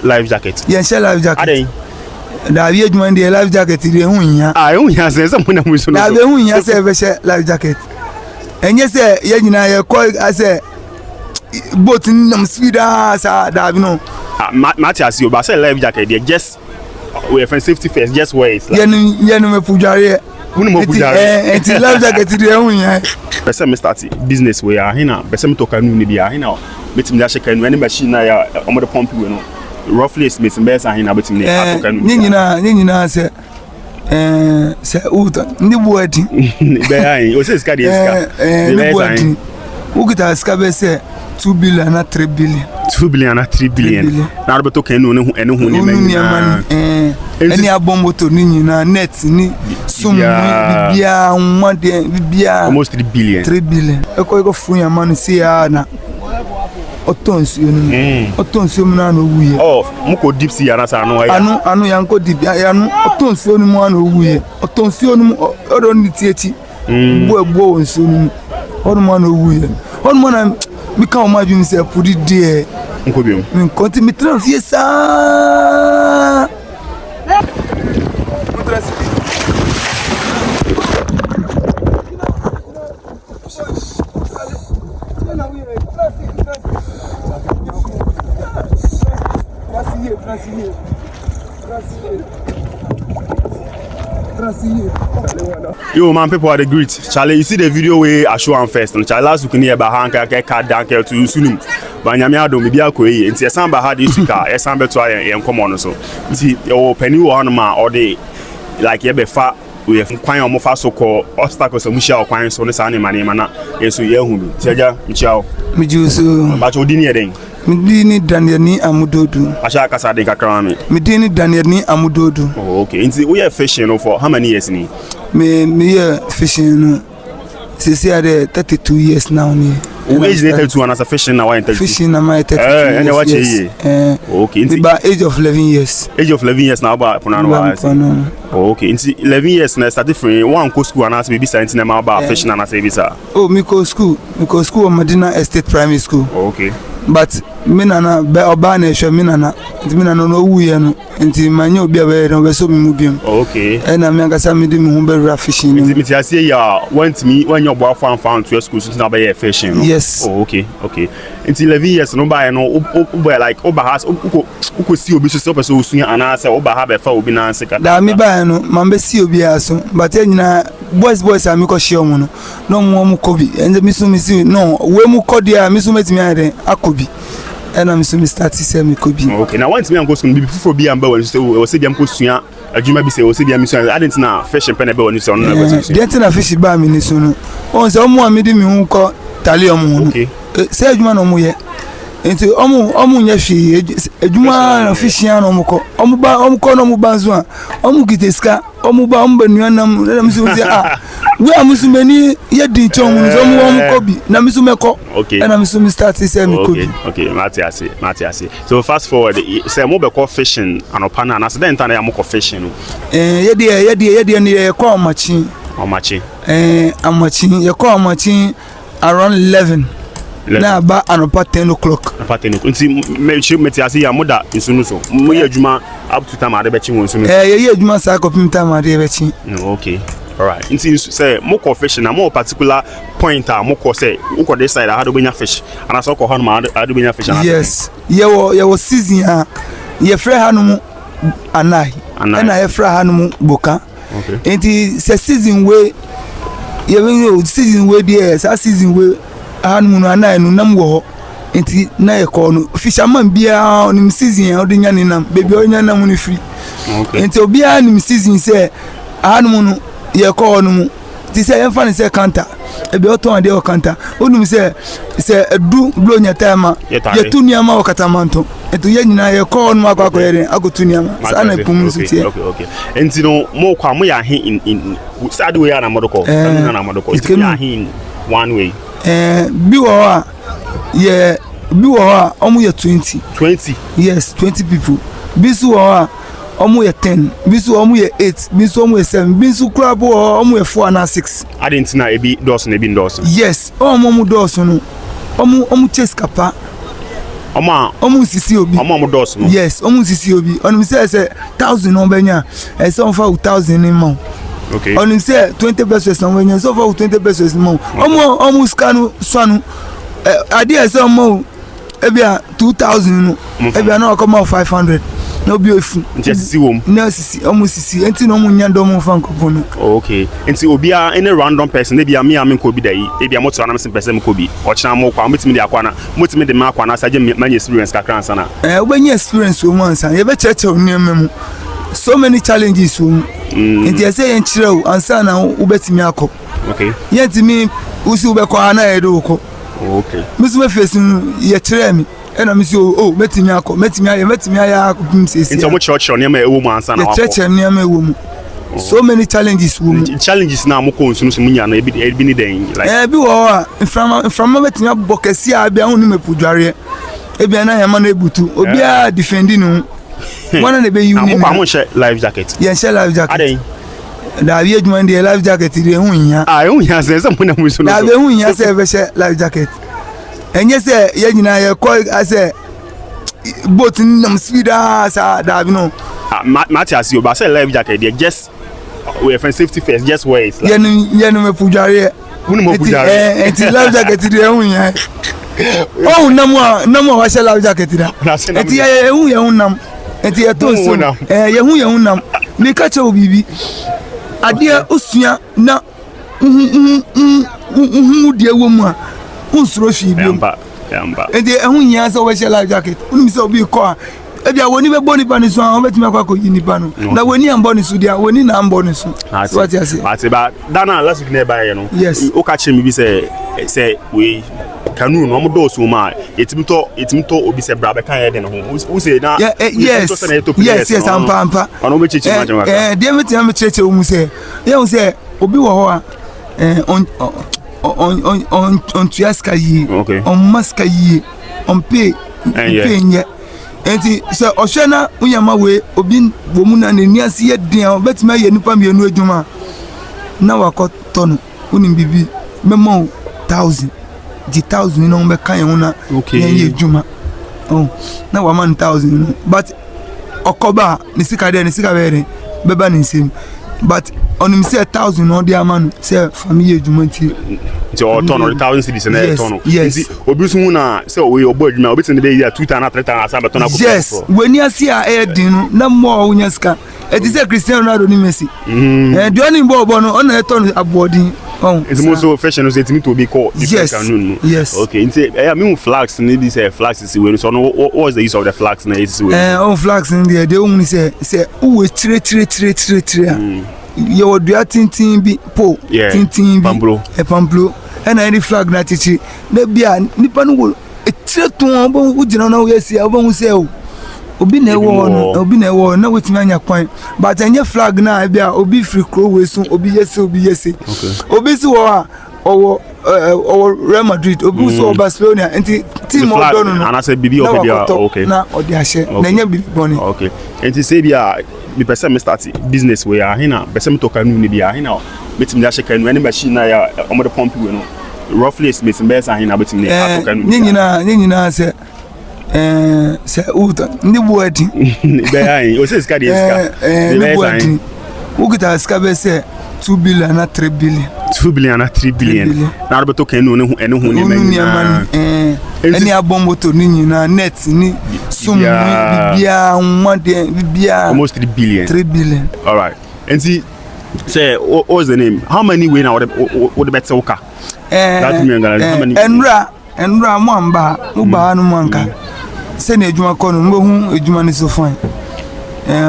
life jacket. Yes, life jacket. Da vie adwuma de life jacket de hu nya. Hu nya se mo na mu so no. Da be hu nya se be she life jacket. Enye se ye nyina ye ko ase boat nam speed sa da bi no. Matthias you ba say life jacket dey just we for safety first just wear it. Ye no me pujare. Wonu mo pujare. Enti life jacket de hu nya. Be say me start business we a hina be say me to kanu ni bia hina metim da sheka nu any machine na ya omo de pump we no. Roughly estimate mbesa hina betim ne atoka nu. Nyina se uta ndi buati be yan o se ska dey ska ndi buati ukita ska be se 2 billion na 3 billion 2 billion na 3 billion na robeto kan nu ene hu ni ma eni abomboto ni nyina net ni sum bibia nwade bibia almost 3 billion eko fun ya manu si ya na otonsi onu na no wuye muko deep sea ya na sa no anu ya nko deep ya no otonsi onu mu na wuye otonsi onu odo ni tieti bo onsi onu mu na wuye onu mu na mi ka o ma ju mi se pudi de nko bi mi konti mi transfer sa Yo man, people are the great. Charlie, you see the video where I show am first. And Charlie last week near Bahanka card down to Sunum. But nyamia do me bia koyi. Nti esamba had this week. Esamba to am come on so. Nti your penny one ma or the like ye be fa we have kwan omo fa so call obstacles amushia okwan so ne sa ne mane mana. Yeso ye hu bi. Tiaja mchiao. Mi jusu. Ba cho di ne den. Midini Daniel ni amudodu. Asha kasa de kakra me. Midini Daniel ni amudodu. Oh, okay. Nti we are fishing for how many years ni? Me fishing since I 32 years now ni. Who age 32 and as a fishing now 32? Fishing na my 32 years. And what year? Okay. Nti ba age of 11 years. Age of 11 years now ba ponano wa. Okay. Nti 11 years na start different. One go school and as baby science na ma ba fishing and as visa. Oh, me go school Medina Estate Primary School. Okay. But minana be obana ehwe minana no wuye no nti manye obi abe no be so mi mubiem. Okay. Na me angasa me di me hu be fishing. Nti me ase ya want me when your boy fan to school so na be fishing. Yes. Oh, okay. Nti 11 years no buy no boy like oba has uko see obi so person osunya anase oba ha be fa obi na ansika. Da me buy no man be see obi aso but nyina boys am ko share mu no mu kobi enze mi so no we mu kodia mi so metimi ade akobi and I'm so start to say me could be. Okay, now once me and go school before be and when say dem ko sua adwuma bi say o say dem mission I didn't na fish pen be on so no na go. Dem na fish ba mi ni so no. On say omo amedi mi hu ko tali omo. Okay. Say adwuma no mo ye. Enti omo nya hwe adwuma na fish ya no mo ko. Omo ko no mo banzo a. Omo giteska, omo ba nuanam na mi so say we amusumeni ye din chongu so omo ko bi na mi so meko. Okay. And I'm so start to say me ko bi. Okay, Matthias. So fast forward say mo be ko fishing anopana na say den tan ya mo ko fishing. Ye de ne ko amachi. Amachi. Amachi ye ko amachi around 11. Na ba anopa 10 o'clock. Anopa 10 o'clock. Nti Matthias ya moda insunu so. Mo ye adwuma up to time ade be chi won sunu. Ye adwuma sa ko pim time ade be chi. Okay. All right. Nti say mo ko fishing na mo particular point a mo ko say wo ko this side how do benya fish and as ko hanu how do benya fish and yes ye wo season a ye frɛ hanu anai na ye frɛ hanu boka. Okay. Nti say season we ye we season we there say season we hanu no anai no nam wo nti na ye ko no fisherman bia on season o de nya ni nam baby o nya nam no free. Okay. Nti obi a nim season say hanu no ye ko no ti say em fan say counter e be oton ade o counter onum say edu blow nya time ye tu niama o katamanto eto ye nyina ye ko no akwa ye agotu niama sa na pum so tie. Okay. Enti no mo kwa mo ya hin in sad way na modoko na modoko it ya hin one way bi wo a omu ye 20 yes 20 people bi so wo a omo ye 10 bisu omo ye 8 bisu omo ye 7 bisu kura bo omo ye 4 and 6 adentina ebi dose na ebi ndose yes omo dose no omo chase kapa omo sisi obi omo dose no yes omo sisi obi onim say 1000 no benya e say on fa 1000 ni mo okay onim say 20 pesos no benya so fa 20 pesos mo omo scan swanu ade say omo ebia 2000 no ebia na come 500 no be ofu nti sisi wom na sisi omo sisi enti no mo nya do mo fa nkopo no okay enti obia any random person ebia me ko bi dai ebia mo tro na me person ko bi o china mo kwa motimi de akwana motimi de ma akwana saje manya experience kakran sana obenya experience o mo ansa ye be cheche oniem so many challenges o enti e say yen chire o ansa na ubetimi akọ okay yentimi usi ubekọ ana edo ko okay musu me face ye chire mi ena mi si metimi akọ metimi aya akọ sisi nti omo church on yema ewo mu ansa na akọ church em yema ewo mu so many challenges wo mu challenges na mo ko nsu so munya na ebi ni den like bi wo from metimi abokesi abia hu ni mepudware ebia na yema na ebutu obi a defending no one na be you ni mo share life jacket yeah share life jacket aden da bi eduma ndi life jacket de hu nya hu nya se mo na mo so da bi hu nya se be share life jacket enye se ye nyina ye ko ase boat nam speed sa da bi no Matthias you ba say life jacket dey just we for safety first just wear it like ye no me pujare unu mo pujare enti life jacket de hu nya namu wa share life jacket da enti ye hu nam enti ye to so ye hu nam me ka che obibi ade osua na de wo mu a unsuro fi bi yamba enti ehun nya so we share life jacket unu se obi ko a ebia woni be boni pa ni so an betimi akwa ko yini pa no na woni am boni so dia woni na am boni so what you say but dana last week na ba ye no yes o ka che mi bi say we kanu no mo do so ma etimto obi se bra be kan ye de no who say na yes ampa ono be cheche ma jama dia metia me cheche o mu say ye o say obi wo ho a on tuaska yi on maska yi on pay nye enti so ohwena unyama we obi bomu na nani ase ye den obetima ye nipa mienu adwuma na wakoto no unim bibi memo 1000 di 1000 no be kan ye na ye adwuma na wa man 1000 but okoba ni sika be beba ni sim but onim say 1000 no dey amanu say family adwuma ti o tono 1000 cedis na tono yes obi so na say o we obo adwuma obi tin dey 2000 3000 asa be tono ko yes weni asi a edin na mo unya ska eti say Cristiano Ronaldo ni Messi di oni bo no ona tono abodin it's also fashion so etimi to be called different canon yes okay nti me flags ni this flags is we so no what was the use of the flags na is we flags in there they only say uwe tire your dua tintin bi po tintin bi pamplo and any flag na chichi na bia nipa no wo etire to obo ugina na wo yesi obo hu se obi na ewo na wetimi anya kwan but enye flag na bia obi free crow we so obi yesi obi si wo a owo Real Madrid obi so Barcelona enti team o don no ana say bibi o bia okay na odi ahye na nya bibi boni okay enti say bia the person me start business we are hina person to kanu ni bia hina betim da sheka nu any machine na ya omo the pump we no roughly estimate best hina betim ni atoka nu nyina say uta ndi buati be yan o say ska dey ska ndi buati ukita ska be say 2 billion na 3 billion 2 billion na 3 billion na ro beto kanu ne hu ni man eni abomboto ni nyina net ni sum bibia nwade bibia almost 3 billion all right and see say what's the name how many way now what the better oka that me ngala how many enra mo amba mo ba no manka se na ejuma ko no mo hu ejuma ni so fine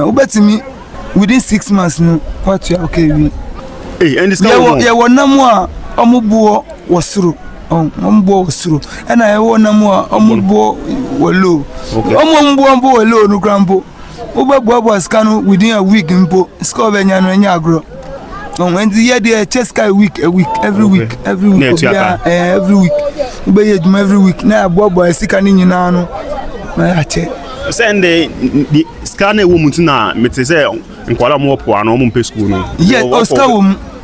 ubetimi within 6 months no what you okay we and this guy ya wonamo a omubuo wosuru ombo suru ena e wona mu ombo wolo ombo wolo no grampo obabuabu scan within a week mpo score benya no nya agro when the year the cheska every week every week ube ye dum every week na abuabu sika ni nyina no na ya che send the scan a woman na me te say nkwala mo po ano mo mpe school no. Yes, Oscar wo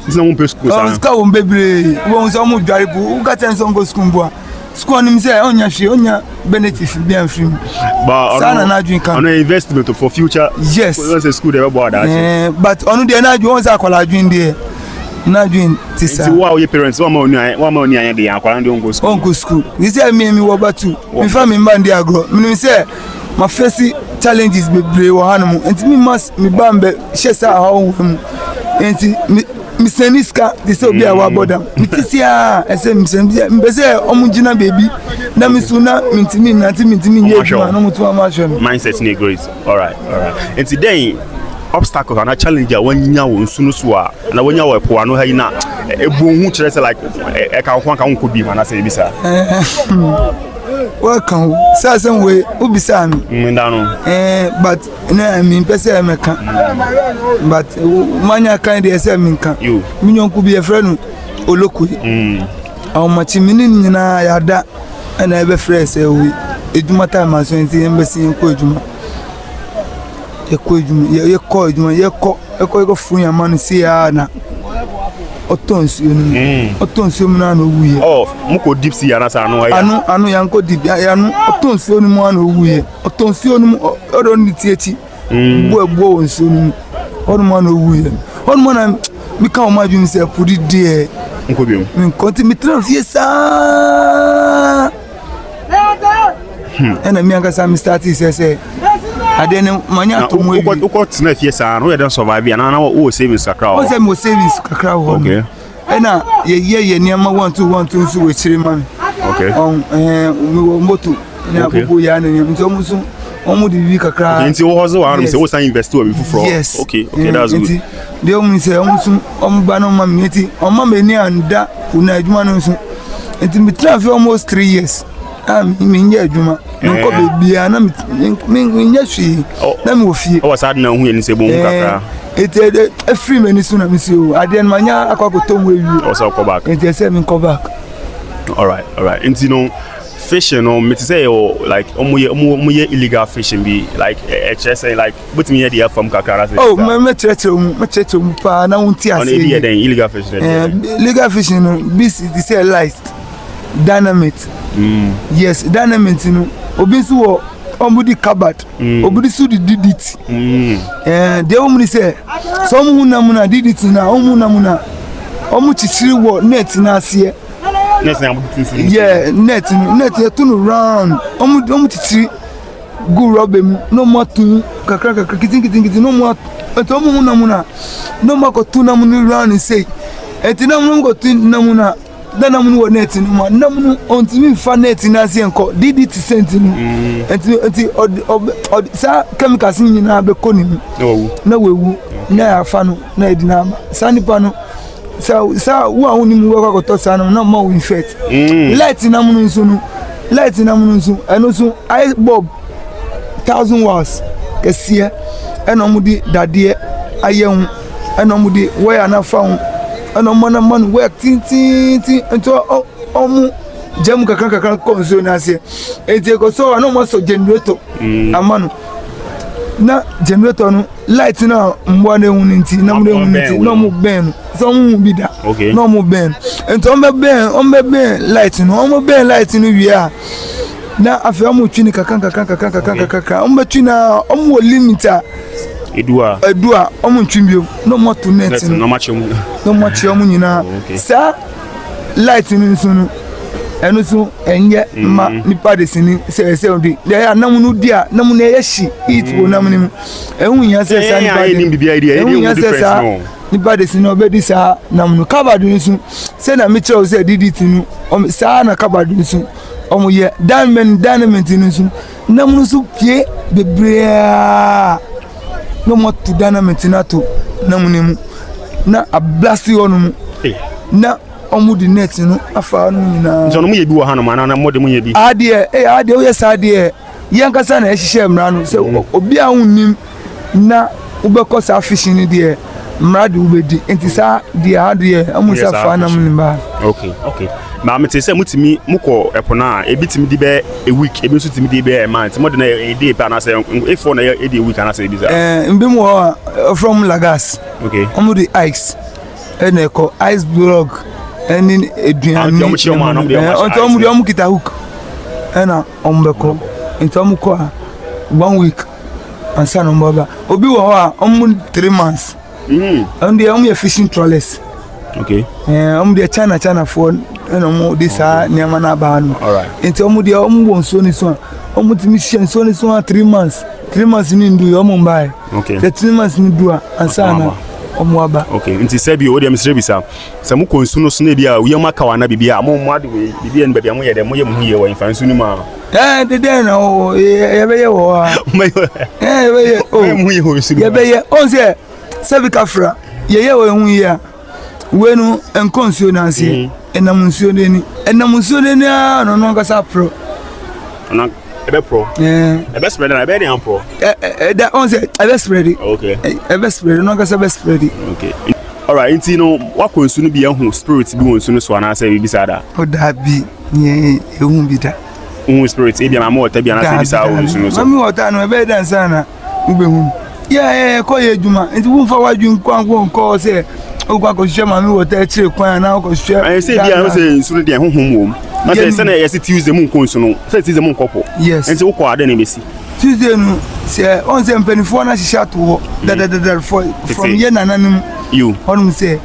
Sina mo mpe school sa. Oscar wo bebre wo so mo dware bu u ka ten so go school bo. School ni me say onya hwe onya benefit bi an free. But sana na adwin kan. On investment for future. Yes. When say school dey about that. But onu dey na adwin won say akwala adwin dey. Na adwin tisa. Ti wa your parents wa ma oni anya dey akwala dey go school. Onko school. We say me wo batu. Me fa me mba dey agro. Me say my face challenges bebre wo hanom. Enti me mas me bambe shesa ha wo mu. Enti me seniska dey say obi a wa bodam. Me tisia ese me say omugina baby. Na me suna mintimi nye ma no mutu ma hwe. Mindset ni great. All right. Enti then obstacles and a challenge a wanya wo nsuno so a na wanya wo po ano ha yi na ebu hu kire say like e ka ho kan ko bi ma na say bi sa. Welcome. Certain way ubisa mi. But na mi pese me kan. But manya kan dey say mi kan. Mi nyonku bi e frɛ no oloku. Machi mini nyina ya da na ebe frɛ say we eduma time aso nti embassy nko eduma. Eko fun ya manu si ya na otonsi onu na no wuye muko deep sea na sa no ya anu ya nko deep ya nu otonsi onu mu na wuye otonsi onu odo ni tieti bo onsi onu mu na wuye onu mu na mi ka o maju ni se pudi de nko bi mi konti mi transfer sa ena mi anga sa mi start say adene manya to mo ebi uko tina fie sa no ye don survive na o savings kakra o say mo savings kakra ho okay ena ye niam 1 so we chire man okay moto na abubu ya na nti omuso omu di bi kakra nti wo hozo wa no say wo san invest o bi fufro okay that's good de omu say omuso omba no ma meti omma meni anda kuna adwuma no so nti mi transfer almost 3 years mi nye adwuma nko bebia na mi nye hwi na mi ofie o sad na hu ye ni se bon kakra ete free meni so na mi se o ade na manya akwakoto mu ewi o so come back ete say mi come back. All right enti no fishing no me say like omuye illegal fishing be like just say like put me here the from kakra say oh me cheche mu pa na unti ase on e dey illegal fishing illegal fishing no this is say light dynamite yes dynamite no obi so wo omudi cupboard obudi su di didit de omuni say so omu na didit na omu na omu chichiri wo net na ase net na abutu su yeah net tunu round omu chichiri go robe mu no more tu kakra kitin no more to omu na no more ko tu na mu round say etina mu go tu na mu na dana mu wo net no ma na mu ontimi fa net na ase enko DDT cent no enti sa chemicals ni na be koni na wewu na ya fa no na edina sanipa no sa wo ahuni mu wo kwakoto sa no na ma wo infect light na mu nso eno so ice bulb 1000 watts kesiye eno mu di dade ayehu eno mu di wire na fa hu eno man work tin ento omu jam kakra konso na ase enti ko so no mo so generator amanu na generator no light na mbo na ehun nti na mo ehun nti no mo ben so mo bi da no mo ben ento o ben light no wi a na afi o mo twini kakra o mo twina o mo limiter edua o mo twinbio no mo to net no match o mo nyina sa light ni nso no enu so enye ma nipa de sini se odi de ya namu no dia namu na ye shi eat wo namu ni ehun yan se sa nipa de ni bibia idea difference no nipa de sini obedi sa namu no kabadu nso se na me chere se DDT no sa na kabadu nso omo ye dynamite nso namu nso pie bebrea no mo to dynamite na to namu ni mu na ablasi onu na omu di net no afa no nyina so no mu ye bi wo hanu mana na mo de mu ye bi ade o yes ade yankasa na ehihye mra no se obi a hunnim na ubekọ sa fishing ni de mra de ubedi enti sa de ade amu sa fa na mu ba okay ma me te say mutimi mukọ epona e bitimi di be a week e bi so timi di be a month mo de na e dey pa na say if for na e dey week na say bi say mbimo from Lagos okay omo di ice ene ko ice block eni eduani onto omo kita hook ena ombeko into omo ko 1 week ansa no mbaba obi wo ho a omo 3 months and the omo fishing trawlers okay omo di China for ena omo di sa niama na ba no all right into omo di omo won ni so omo timi shen so ni so 3 months ni ndu omo mbai okay the 3 months ni du ansa na omo aba okay nti sebi o dem sire bisa se mo konsu no so na bia we maka wana bibia mo ade we bibia no bibia mo ye dem mo ye mo hiye wo infansu ni ma de na o ye be ye wo be ye o mo ye ho su ye be ye on se bi kafra ye wo hu ye we no enkonsuo na ase enamnsuo de ni no no ngasa pro na ebe pro ebe spread na ebe dey pro that on say ebe spread okay ebe spread no ngasa ebe spread okay all right nti no wa konsu no bi ehun spirit bi wonsu no so na say bi sada o da bi ye ehun bi da spirit e bi ma mo ta bi na say bi sa wonsu no so mami wota no ebe dan sana ubehun yeah ko ye juma nti won fa waju nko say o kwa ko hwe mami wota chire kwan na ko hwe say bi an say nsu no de honhom wom na say na yes Tuesday mun konsu no say Tuesday mun kopo yes nti wo ko ade na besi Tuesday no say on say mpenifo na shisha to da from ye nananum you onum say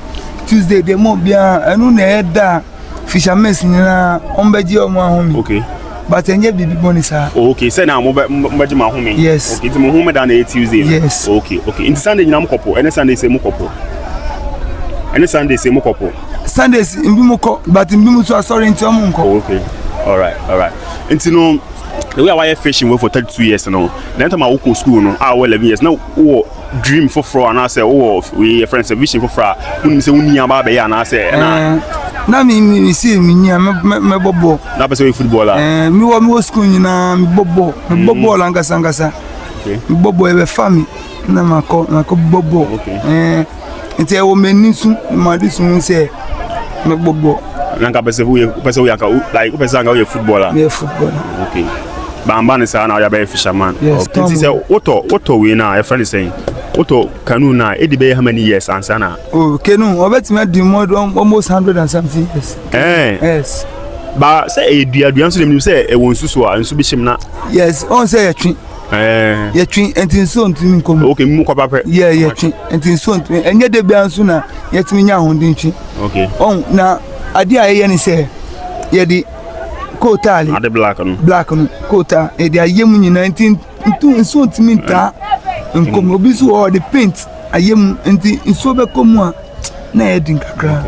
Tuesday de mo bia enu na eda fishermen na ombeji omo ahumi okay but enye bibi bonisa okay say na mo beji ma ahumi yes okay ti mo humi da na Tuesday yes okay in Sunday nyina mo kopo any Sunday say mo kopo any Sunday say mo kopo Sundays mbi ko but mbi so sorry nti omo nko okay all right nti no the way I fishing for 32 years now then time I go school no I 11 years now dream for fro and I say we friends vision for fro when say uni aba be ya na say na mi see mi nia me bobo na be say footballer mi wo school nyina mi bobo la ngasa okay mi bobo e be family na mako bobo okay nti e wo menisu ma disu say me bobo nanga be say we aka like be say anga we footballer okay bamba ni sa na ya be fisherman okay say oto we na e friend saying oto kanu na e di be how many years answer na kenu obetime di more almost 100 and something years yes ba say e duaduan so dem say e won susu a nsu bi shim na yes on say yetwi yetwi entin so ntimi nkom okay mu kwa pape yetwi entin so ntimi enye de bia nso na yetimi nya hondin twi okay on na ade a ye ni say ye di kotali ade black no kota e di ayemu nyina entin nso ntimi nta nkom obi so o the paint ayem nti nso be komu a na e din kakra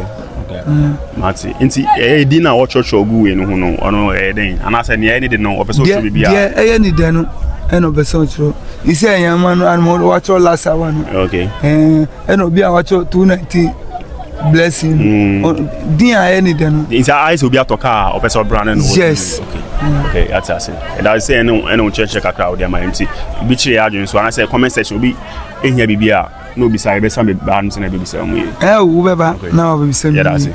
mati nti e di na wo church ogu we no ho no ono e den ana se ne e ni de no opeso cho bibia e ni de no e no beso cho ise yama no an wa cho last hour no okay e no bia wa cho 290 blessing din a ni de no nti eyes obi atoka opeso brand no yes okay that's it and I say no church kakra o de ma nti bi chire adwen so ana say comment section obi ehia bibia no bi sai be sam be ba no se na be bi sai mu ye wo be ba na wo be sam yeah that's it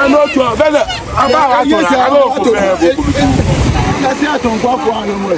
no to bele aba wa to na alo ko be na si aton kwa kwa no mo se